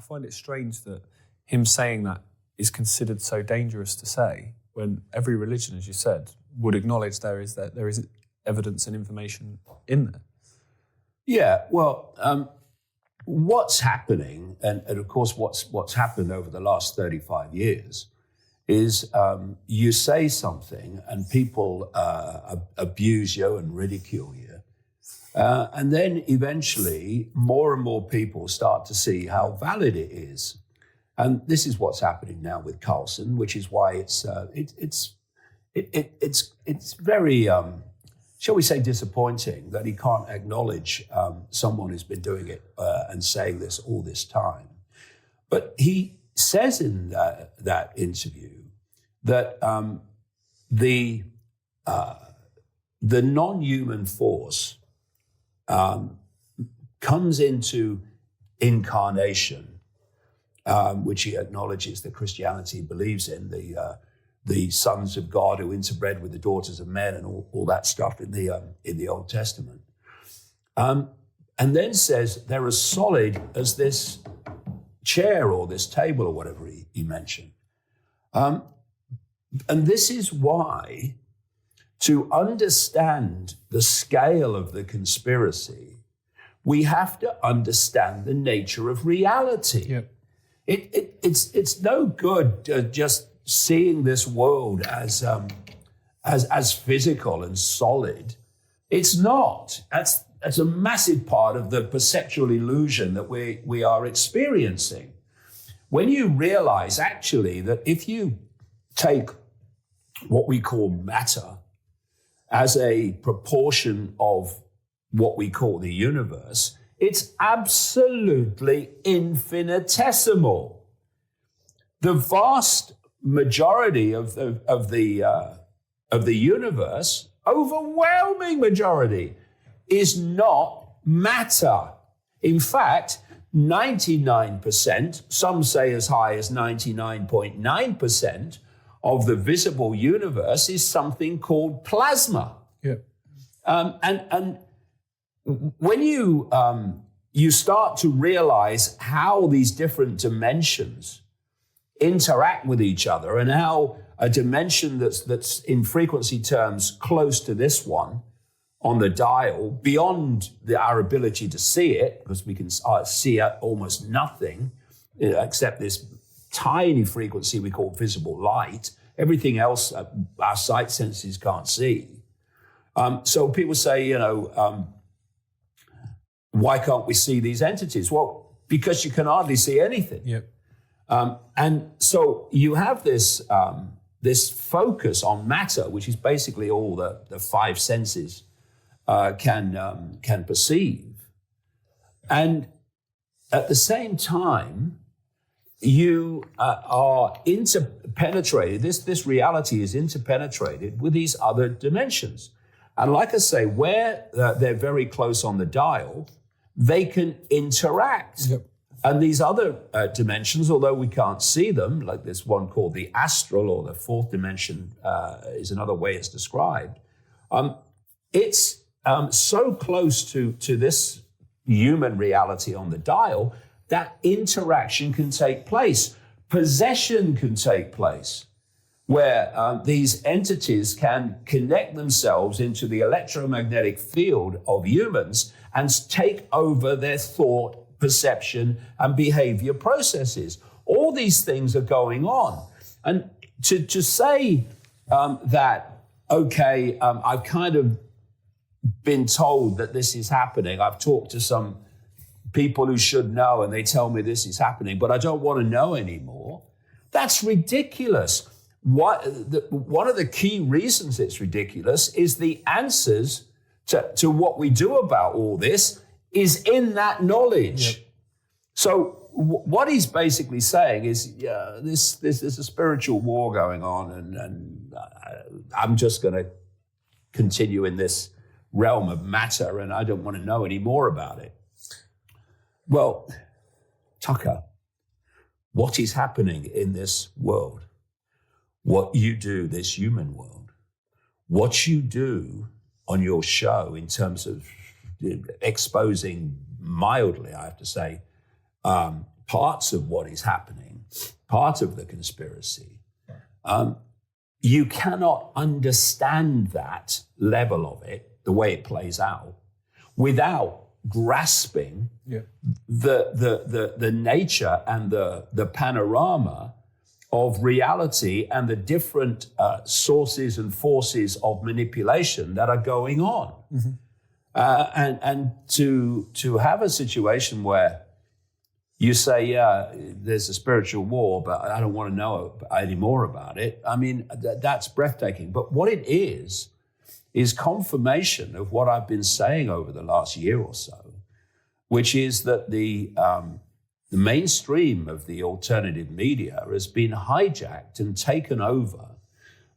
find it strange that him saying that is considered so dangerous to say when every religion, as you said, would acknowledge there is evidence and information in there. Yeah, well, what's happening, and of course what's happened over the last 35 years, is you say something and people abuse you and ridicule you. And then eventually more and more people start to see how valid it is. And this is what's happening now with Carlson, which is why it's very, shall we say, disappointing that he can't acknowledge someone who's been doing it and saying this all this time. But he says in that interview that the non-human force comes into incarnation, which he acknowledges that Christianity believes in, the sons of God who interbred with the daughters of men and all that stuff in the Old Testament. And then says they're as solid as this chair or this table or whatever he mentioned. And this is why, to understand the scale of the conspiracy, we have to understand the nature of reality. Yep. It's no good just seeing this world as physical and solid. It's not. That's a massive part of the perceptual illusion that we are experiencing. When you realize actually that if you take what we call matter as a proportion of what we call the universe, it's absolutely infinitesimal. The vast majority of the universe, overwhelming majority, is not matter. In fact, 99%, some say as high as 99.9% of the visible universe is something called plasma. Yeah. And when you start to realize how these different dimensions interact with each other and how a dimension that's in frequency terms close to this one on the dial, beyond our ability to see it, because we can see almost nothing except this tiny frequency we call visible light. Everything else our sight senses can't see. So people say, why can't we see these entities? Well, because you can hardly see anything. Yep. And so you have this focus on matter, which is basically all the five senses can perceive. And at the same time, you are interpenetrated. This reality is interpenetrated with these other dimensions. And like I say, where they're very close on the dial, they can interact. Yep. And these other dimensions, although we can't see them, like this one called the astral, or the fourth dimension is another way it's described, it's so close to this human reality on the dial that interaction can take place. Possession can take place, where these entities can connect themselves into the electromagnetic field of humans and take over their thought, perception, and behavior processes. All these things are going on. And to say that, okay, I've kind of been told that this is happening. I've talked to some people who should know, and they tell me this is happening, but I don't want to know anymore. That's ridiculous. One of the key reasons it's ridiculous is the answers to what we do about all this is in that knowledge. Yep. So what he's basically saying is, there's a spiritual war going on, and I'm just going to continue in this realm of matter, and I don't want to know any more about it. Well, Tucker, what is happening in this world, what you do, this human world, what you do on your show in terms of exposing, mildly, I have to say, parts of what is happening, part of the conspiracy, you cannot understand that level of it, the way it plays out, without grasping the nature and the panorama of reality and the different sources and forces of manipulation that are going on. And to have a situation where you say, yeah, there's a spiritual war, but I don't want to know any more about it. I mean, that's breathtaking. But what it is confirmation of what I've been saying over the last year or so, which is that the mainstream of the alternative media has been hijacked and taken over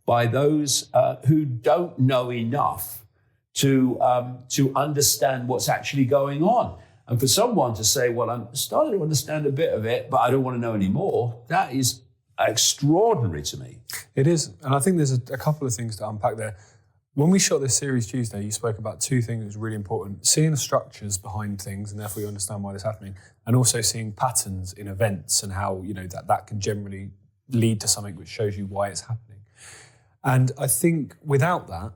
by those who don't know enough to understand what's actually going on. And for someone to say, well, I'm starting to understand a bit of it, but I don't want to know any more, that is extraordinary to me. It is. And I think there's a couple of things to unpack there. When we shot this series Tuesday, you spoke about two things that was really important. Seeing the structures behind things, and therefore you understand why this is happening, and also seeing patterns in events and how, you know, that can generally lead to something which shows you why it's happening. And I think without that,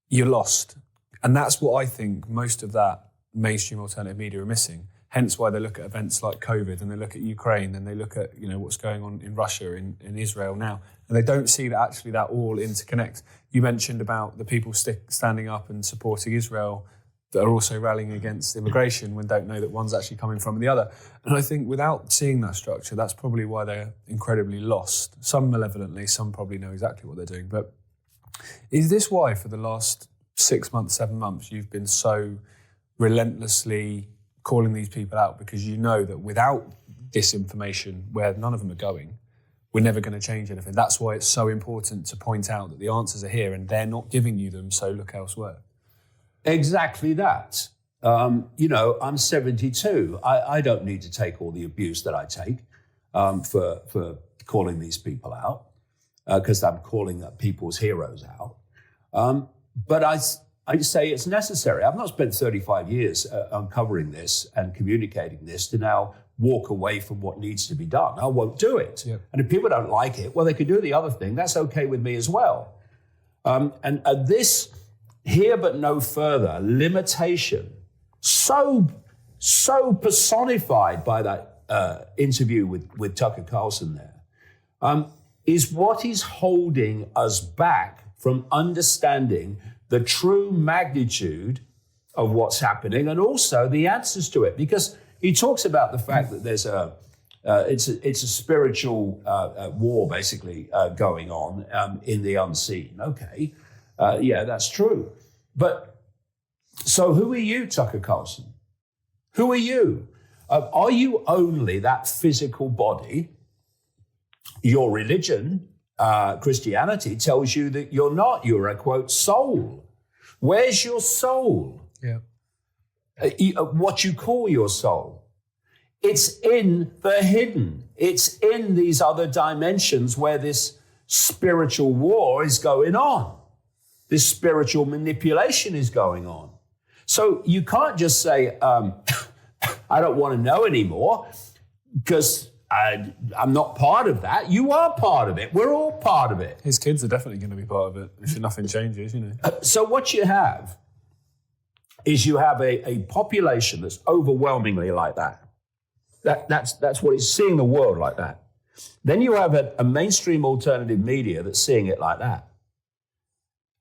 you're lost. And that's what I think most of that mainstream alternative media are missing. Hence why they look at events like COVID and they look at Ukraine and they look at, you know, what's going on in Russia, in Israel now. And they don't see that actually that all interconnects. You mentioned about the people standing up and supporting Israel that are also rallying against immigration when don't know that one's actually coming from the other. And I think without seeing that structure, that's probably why they're incredibly lost. Some malevolently, some probably know exactly what they're doing. But is this why for the last 6 months, 7 months, you've been so relentlessly calling these people out? Because you know that without this information, where none of them are going, we're never going to change anything. That's why it's so important to point out that the answers are here and they're not giving you them, so look elsewhere. Exactly that. You know, I'm 72. I don't need to take all the abuse that I take for calling these people out, because I'm calling people's heroes out. But I say it's necessary. I've not spent 35 years uncovering this and communicating this to now walk away from what needs to be done. I won't do it. Yep. And if people don't like it, well, they could do the other thing. That's okay with me as well. And this here but no further limitation, so personified by that interview with Tucker Carlson there, is what is holding us back from understanding the true magnitude of what's happening and also the answers to it. Because he talks about the fact that there's it's a spiritual war basically going on in the unseen. Okay, yeah, that's true. But so who are you, Tucker Carlson? Who are you? Are you only that physical body? Your religion, Christianity, tells you that you're not. You're a, quote, soul. Where's your soul? Yeah. What you call your soul. It's in the hidden. It's in these other dimensions where this spiritual war is going on. This spiritual manipulation is going on. So you can't just say, I don't want to know anymore because I'm not part of that. You are part of it. We're all part of it. His kids are definitely going to be part of it if nothing changes, you know. So what you have is you have a population that's overwhelmingly like that. That's what is seeing the world like that. Then you have a mainstream alternative media that's seeing it like that.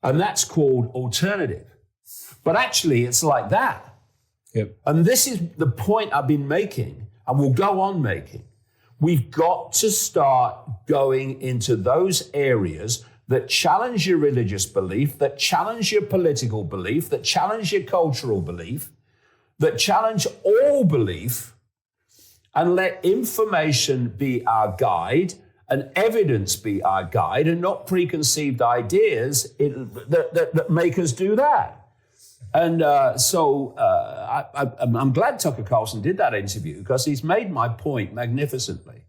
And that's called alternative. But actually, it's like that. Yep. And this is the point I've been making and will go on making. We've got to start going into those areas that challenge your religious belief, that challenge your political belief, that challenge your cultural belief, that challenge all belief, and let information be our guide and evidence be our guide and not preconceived ideas that make us do that. And I'm glad Tucker Carlson did that interview because he's made my point magnificently.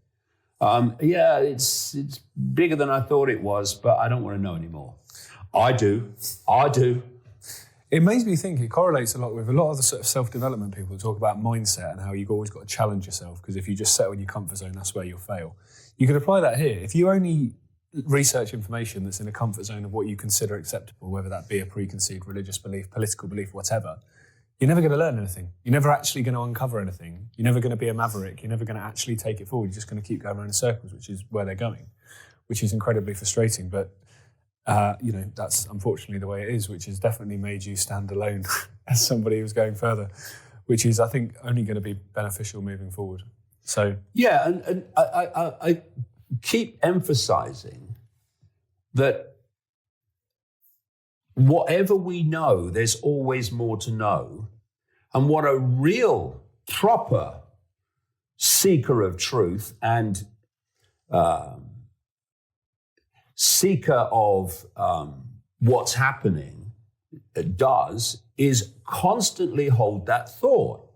Yeah, it's bigger than I thought it was, but I don't want to know anymore. I do. It makes me think it correlates a lot with a lot of the sort of self-development people who talk about mindset and how you've always got to challenge yourself, because if you just settle in your comfort zone, that's where you'll fail. You could apply that here. If you only research information that's in a comfort zone of what you consider acceptable, whether that be a preconceived religious belief, political belief, whatever, you're never going to learn anything. You're never actually going to uncover anything. You're never going to be a maverick. You're never going to actually take it forward. You're just going to keep going around in circles, which is where they're going, which is incredibly frustrating. But that's unfortunately the way it is, which has definitely made you stand alone as somebody who's going further, which is, I think, only going to be beneficial moving forward. So yeah, and I keep emphasizing that whatever we know, there's always more to know. And what a real, proper seeker of truth and seeker of what's happening does is constantly hold that thought.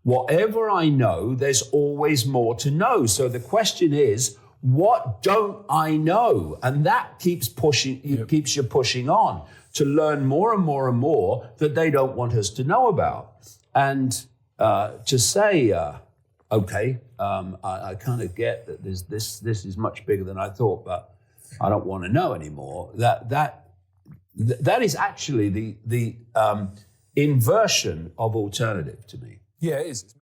Whatever I know, there's always more to know. So the question is, what don't I know? And that keeps pushing, keeps you pushing on to learn more and more and more that they don't want us to know about. And to say, okay, I kind of get that this is much bigger than I thought, but I don't want to know anymore. That is actually the inversion of alternative to me. yeah, it is.